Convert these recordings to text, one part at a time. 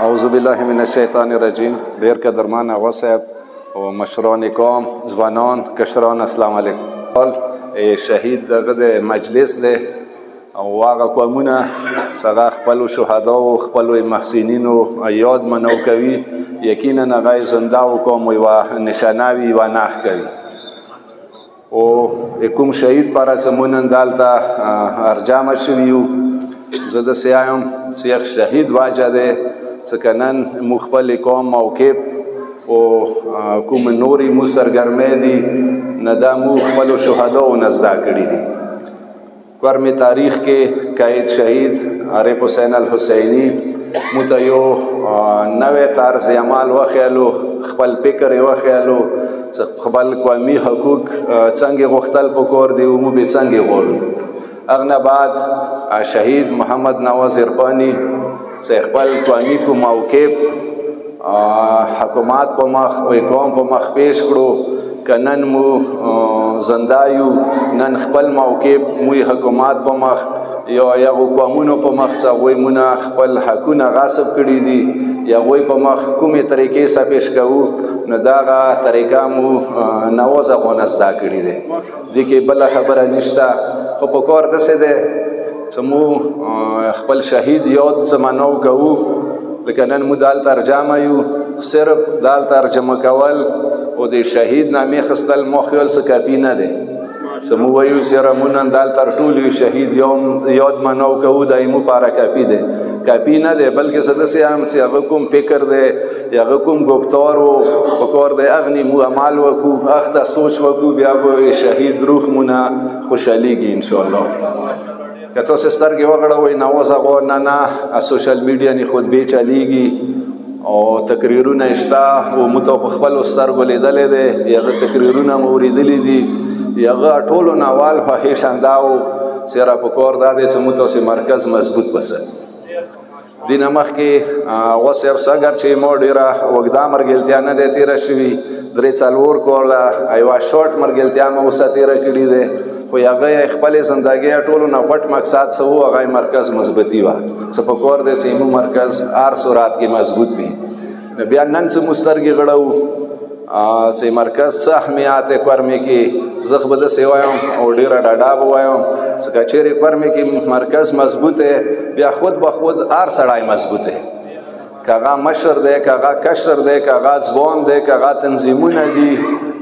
اعوذ بالله من الشیطان الرجیم. ډیر قدرمان آغا صاحب او مشران قوم، ځوانان، کشران، السلام علیکم. شهید دغه د مجلس دی او هغه قومونه چې هغه خپلو شهداو خپلو محسنینو یاد منو کوي، یقینا هغه زنده او قوم یوه نشانه وي، یوه نښه کوي. او کوم شهید پاره چې مونږ نن دلته ارجامه شوي یو، زه داسې وایم چې یک شهید واجه دی ځکه نن موږ خپل قوم موقف او کوم نورې مو سرګرمۍ دي نه دا موږ خپلو شهداو نه زده کړي دي. قرم تاریخ کې قائد شهید عارف حسین الحسیني موږ ته یو نوی طرز عمل وښیلو، خپل فکر یې وښیلو چې خپل قومي حقوق څنګه غوښتل پکار دي او موږ یې څنګه غواړو. هغه نه بعد شهید محمد نواز عرفاني چې خپل قومي کو موقف حکومت په مخ او قوم په مخ پیش کړو که نن مو زنده یو، نن خپل موقف مو حکومت په مخ یا هغو قومونو په مخ چې هغوی مونه خپل حقونه غصب کړي دي یا هغوی په مخ کومې طریقې سره پیش کوو، نو دغه طریقه مو نواز افغان زده کړي دی. دې کې بله خبره نشته، خو په کار داسې دی چې مو خپل شهید یاد زمانو کوو. لکه نن مو دلته ارجامه یو، صرف دلته ارجمه کول او د شهید نامې اخیستل مو خیال څه کافي نه دی. چې مو وایو چې مو نن دلته ټول شهید یاد منو کوو، دا یې مو پاره کافي دی. کافي نه دی، بلکې زه داسې یم چې هغه کوم فکر دی یا هغه کوم ګفتار و په کار دی هغه مو عمل وکړو، هغه ته سوچ وکړو، بیا به شهید روح مونه خوشحالیږي انشاءالله. که تاسو سترګې وغړوئ نواز افغان نه سوشل میډیا نه خطبې چلیږي او تقریرونه شته او موږ په خپلو سترګو لیدلی دی، هغه تقریرونه مو اورېدلي دي. هغه ټولو نه اول خواهشم دا و چې را په کار دا دی چې موږ تاسې مرکز مضبوط وساتو. دې نه مخکې آغا صاحب اگر چې ما ډېره اوږده ملګرتیا نه دی تېره شوي، 3-4 کاله یوه شارټ ملګرتیا مو ورسره تېره کړې دی، خو هغه خپلې زندګۍ ټولو نه غټ مقصد څه و، هغه مرکز مضبوطي وه. څه په کار دی چې مو مرکز هر صورت کې مضبوط وي. بیا نن چې مو سترګې غړوو چې مرکز څه اهمیت یې کورمې کې، زه خو به داسې وایم او ډېره ډاډه به وایم چې که چیرې کورمې کې مرکز مضبوط دی، بیا خود به خود هر سړی مضبوط دی. که هغه مشر دی، که هغه کشر دی، که هغه ځوان دی، که هغه تنظیمونه دي،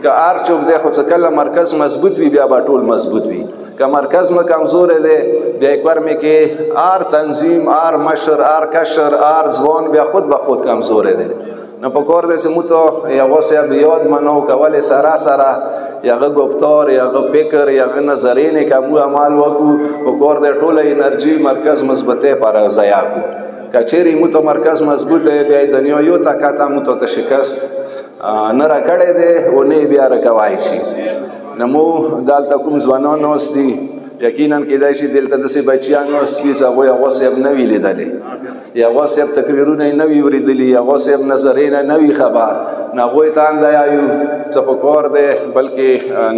که هر څوک دی، خو چې کله مرکز مضبوط وي بیا به ټول مضبوط وي. که مرکز مو کمزوری دی بیا یې کورمې کې هر تنظیم، هر مشر، هر کشر، هر ځوان بیا خود به خود کمزوری دی. نو په کار دی چې موږ ته یوه صاحب یاد منو کولې سره سره یغه گفتار، یغه فکر، یغه نظرینې که مو عمل وکړو، په کار دی ټوله انرژي مرکز مضبوطۍ پاره ضایع کړو. که چیرې مو ته مرکز مضبوط دی بیا دنیا یو طاقت مو ته شکست نه راکړی دی او نه بیا راکولی شي. نو مو دلته کوم ځوانان ناست دي، یقینا کیدای شي دلته داسې بچیان ناست وي چې هغوی هغه صاحب نه وي لیدلی، یا هغه صاحب تقریرونه یې نه وي اورېدلي، یا هغه صاحب نظرې نه وي خبر. نو هغوی ته هم دا یایو چې په کار دی، بلکې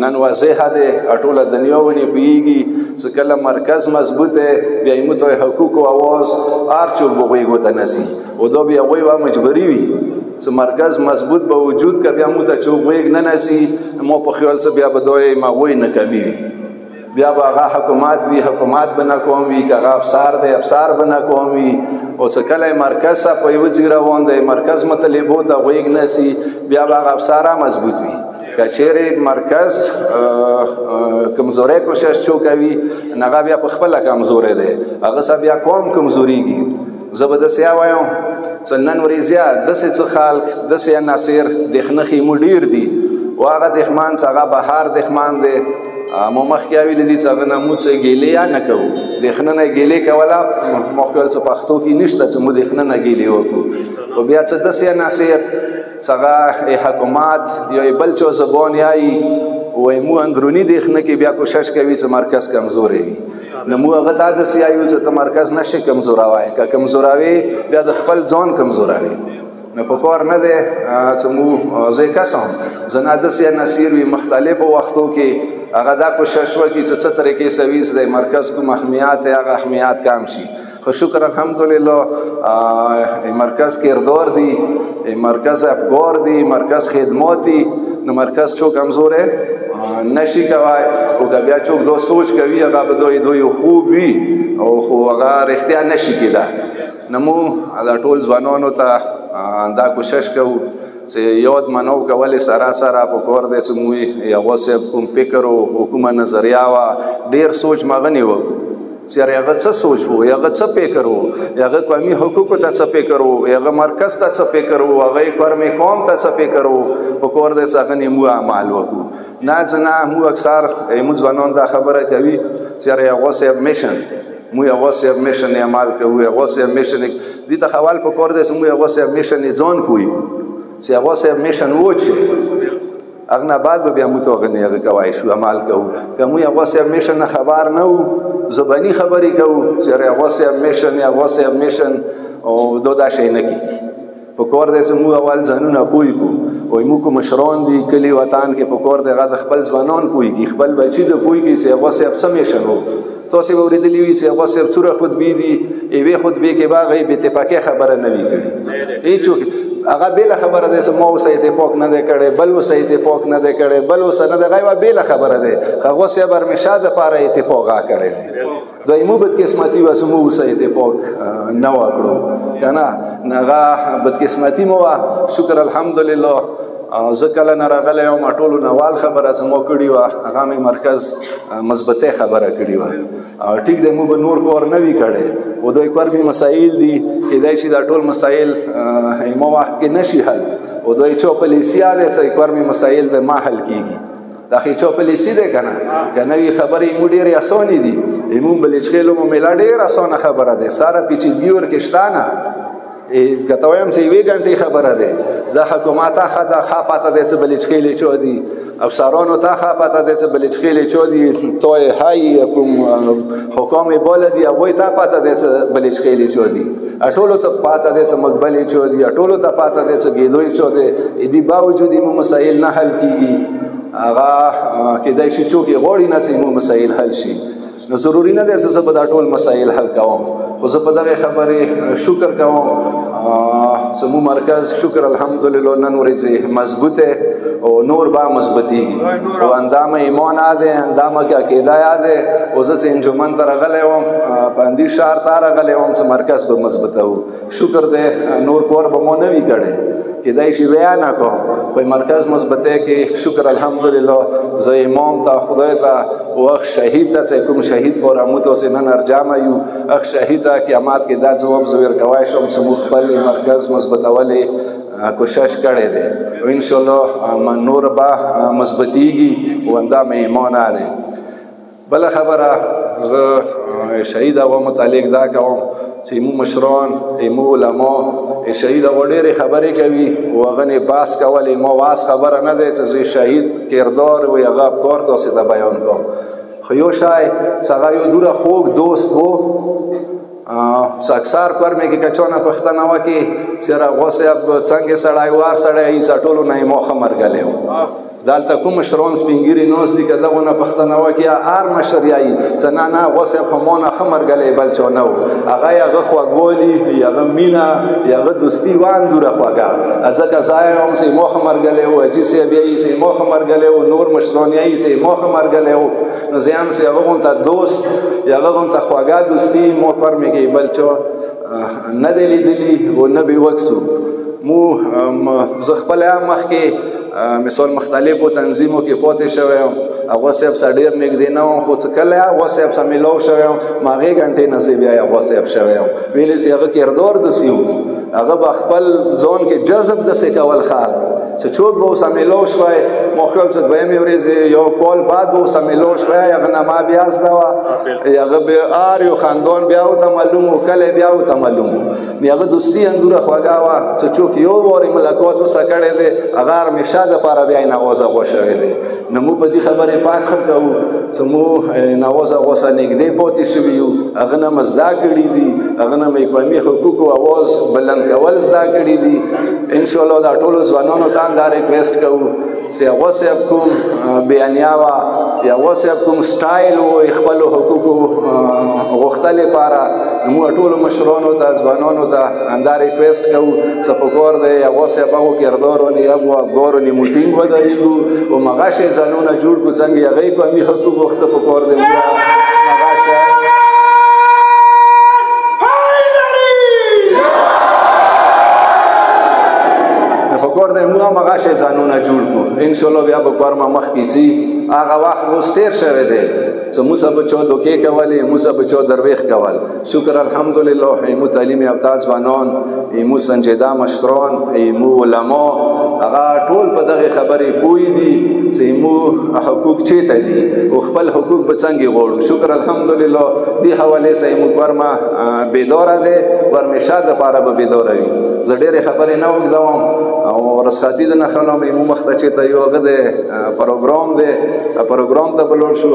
نن واضحه دی، ټوله دنیا ونې پوهېږي چې کله مرکز مضبوط دی بیا یې موږ ته حقوقو اواز هر څوک به غوږو ته نسي، او دا بیا هغوی به مجبوري وي چې مرکز مضبوط به وجود که بیا موږ ته څوک غوږ نه نسي، ما په خیال څه بیا به دا یم هغوی ناکامي وي. بیا به هغه حکومت وي، حکومت به ناکام وي، که هغه افسر دی افسر به ناکام وي. او چې کله مرکز سره په یوه ځای روان دی، مرکز مطالبو ته غوږ نسي، بیا به هغه افسر هم مضبوط وي. که چیرې مرکز کمزوری کوشش څوک کوي، هغه بیا په خپله کمزوری دی، هغه سره بیا قوم کمزوریږي. زه به داسې وایم چې نن ورځ زیات داسې څه خلک، داسې عناصر دښنخې مو ډېر دي، او هغه دښمن چې هغه بهر دښمن دی، مو مخکې ویلي دي چې هغه نه موږ څه ګیلې نه کوو. دښنه نه ګیلې کوله ما خیال څه پښتو کې نشته چې موږ دښنه نه ګیلې وکړو. خو بیا څه داسې عناصر چې هغه حکومت یا بل چا زبان یایي وایي مو اندروني دښنه کې بیا کوشش کوي چې مرکز کمزوری وي. نو مو هغه ته داسې یایو چې ته مرکز نشي کمزوروی، که کمزوروي بیا د خپل ځان کمزوروي. نو په کار نه دی چې مو زه کسم زه نه داسې عناصر وي مختلفو وختو کې هغه دا کوشش وکړي چې څه طریقې سویز دی مرکز کوم اهمیت هغه اهمیت کم شي. خو شکر الحمدلله مرکز کردار دی، مرکز افکار دی، مرکز خدمات دی. نو مرکز چو کمزوره نشي کوای او که بیا چوک دو سوچ کوي هغه به دوی خوب وي او خو هغه رښتیا نشي کېده. نو موږ دا ټول ځوانانو ته دا کوشش کوو چې یاد منو کولې سره پکار دی چې موږ یو څه کوم فکر او کومه نظریه وه ډېر سوچ مغني وکړو چې هغه څه سوچ وو، هغه څه فکر وو، هغه قومي حقوقو ته څه فکر وو، هغه مرکز ته څه فکر وو، هغه کورمي قوم ته څه فکر وو. پکار دی چې هغه موږ عمل وکړو. نه موږ اکثر موږ ځوانان دا خبره کوي چې هغه صاحب میشن موږ هغه صاحب میشن عمل کوو، هغه صاحب میشن دې ته خپل پکار دی چې موږ هغه صاحب میشن ځان کوی چې هغه صاحب میشن و چې اغنا بعد به بیا موږ هغه هغه کوای شو عمل کوو. که موږ هغه صاحب میشن خبر نه وو زبانی خبرې کوو چې هغه صاحب میشن هغه صاحب میشن او دا شی نه کیږي. پکار دی چې موږ اول ځانونه پوه کړو. وایي موږ مشران دي کلي وطن کې پکار دی هغه د خپل ځوانان پوه کړي، خپل بچي د پوه کړي چې هغه صاحب څه میشن وو. تاسو به اورېدلي وي چې هغه صاحب څومره خطبې دي، یوې خطبې کې به هغه بې اتفاقۍ خبره نه وي کړې. هېڅوک هغه بېله خبره دی چې ما اوسه اتفاق نه دی کړی، بل اوسه اتفاق نه دی کړی، بل اوسه نه دی، هغه یوه بېله خبره دی. هغه صاحب همیشه دپاره اتفاق هغه کړی دی. دا زموږ بدقسمتي وه چې موږ اوسه اتفاق نه وکړو که نه. هغه بدقسمتي مو وه. شکر الحمدلله زه کله نه راغلی یم ټولو نوال خبره چې ما کړې وه هغه مې مرکز مثبتۍ خبره کړې وه. ټیک دی موږ به نور کار نه وي کړی خو دوی کورمي مسایل دي کیدای شي دا ټول مسایل ما وخت کې نشي حل او دوی چاپلیسیا دی چې کورمي مسایل به ما حل کیږي. دا خو چاپلیسي دی که نه که نوي خبرې مو ډېرې اسانې دي. مونږ بلچخېلو مو میله ډېر اسانه خبره دی، ساره پیچیدګي ورکې شته نه. که ته وایم چې یوې ګنټې خبره دی د حکومت ښه ده ښه پته دی چې بلچخېلې چا دي، افسرانو ته ښه پته دی چې بلچخېلې چا دي، تای های کوم حکام بالا دي هغوی ته پته دی چې بلچخېلې چا دي، ټولو ته پته دی چې مقبلې چا دي، ټولو ته پته دی چې ګیدوی چا دی. دې باوجود مو مسایل نه حل کېږي. هغه کیدای شي څوک یې غواړي نه چې مو مسایل حل شي. نو ضروري نه دی چې زه به دا ټول مسایل حل کوم، خو زه په دغې خبرې شکر کوم چې مو مرکز شکر الحمدلله نن ورځې مضبوطه او نور به مضبوطیږي او اندامه ایمان یاد دی، اندامه کې عقیده یاد دی. او زه چې انجمن ته راغلی وم پاندي ښار ته راغلی وم چې مرکز به مضبوطه و. شکر دی نور کار به مو نه وي کړی کیدای شي بیا نه کوم خو مرکز مضبوطه کې شکر الحمدلله. زه امام ته خدای ته او اخ شهید ته چې کوم شهید پوراموت اوسې نن ارجامه یو اخ شهید ته قیامت کې دا ځواب زه ورکوای شم چې موږ خپل مرکز مضبوطولې کوشش کړی دی او انشاءالله نور به مضبوطیږي او اندام ایمان دی. بله خبره زه شهید هغه متعلق دا کوم چې مو مشران مو علما شهید هغه ډېرې خبرې کوي او هغه نه بحث کولی. ما واس خبره نه دی چې زه شهید کردار وي هغه افکار تاسې ته بیان کوم. خو یو شی چې هغه یو دوره خوږ دوست و اکثر کورمې کې که چا نه پوښتنه وکړي چې هغه صاحب څنګه سړی وار سړی ایسه ټولو نه یې ما ښه مرګلی و. دلته کوم مشران سپین ږیري ناست دي که دغو نه پوښتنه وکړي هر مشر یایي چې نه نه هغه صاحب خو ما نه ښه مرګلی بل چا نه و. هغه یې هغه خوږوالي یې هغه مینه یې هغه دوستي وان دوره خوږه. ځکه زه یم چې ما ښه مرګلی و، حاجي صاحب یایي چې ما ښه مرګلی و، نور مشران یایي چې ما ښه مرګلی و. نو زه یم چې هغه غونته دوست یا هغه غونته خوږه دوستي ما کورمې کې بل چا نه دی لیدلي او نه به وکسو. مو زه خپله هم مخکې مثال مختلفو تنظیمو کې پاتې شوی یم. هغه صاحب سره ډېر نږدې نه وم خو چې کله هغه صاحب سره میلاو شوی یم ما هغې ګنټې نه زه بیا هغه صاحب شوی یم. ویلې چې هغه کردار داسې و هغه به خپل ځان کې جذب داسې کول خال چې څوک به ورسره میلاو شوی ما خیال چې دویمې ورځې یو کال بعد به ورسره میلاو شوی هغه نه ما بیا زده وه هغه بیا هر یو خاندان بیا ورته معلوم و کلی بیا ورته معلوم و. هغه دوستي انګوره خوږه وه چې څوک یو وارې ملاقات ورسره کړی دی هغه همیشه دپاره بیا یې نوازه غوا شوی دی. نو موږ په دې خبرې فخر کوو چې موږ نوازه غوا سره نږدې پاتې شوي یو. هغه نه مو زده کړي دي، هغه نه مو قومي حقوقو اواز بلند کول زده کړي دي. انشاءالله دا ټولو ځوانانو ته دا ریکویسټ کوو چې هغه هغه صاحب کوم بیانیه وه یا هغه صاحب کوم سټایل و خپلو حقوقو غوښتلو لپاره موږ ټولو مشرانو ته ځوانانو ته همدا ریکویسټ کوو څه پکار دی هغه صاحب هغو کردار ونیو هغو افکارو نه موږ ټینګ ودرېږو هماغسې ځانونه جوړ کړو څنګه هغوی قومي حقوق غوښته پکار دی پکار دی موږ هماغسې ځانونه جوړ کړو انشاءالله بیا به کار ما مخکې ځي هغه وخت اوس تېر شوی دی چې موږ به چا دوکې کولې موږ به چا درویغ کول شکر الحمدلله ایمو تعلیم یافته ځوانان ایمو سنجیده مشران ایمو علما هغه ټول په دغې خبرې پوه دي چې ایمو حقوق چېرته دي او خپل حقوق به څنګه غواړو شکر الحمدلله دې حوالې سه ایمو کار ما بیداره دی ورمیشه دپاره به بیداره وي زه ډېرې خبرې نه اوږدوم او رسخاتي د نښلم ایمو مخته چېرته یو هغه دی پروګرام دی پروګرام ته به لاړ شو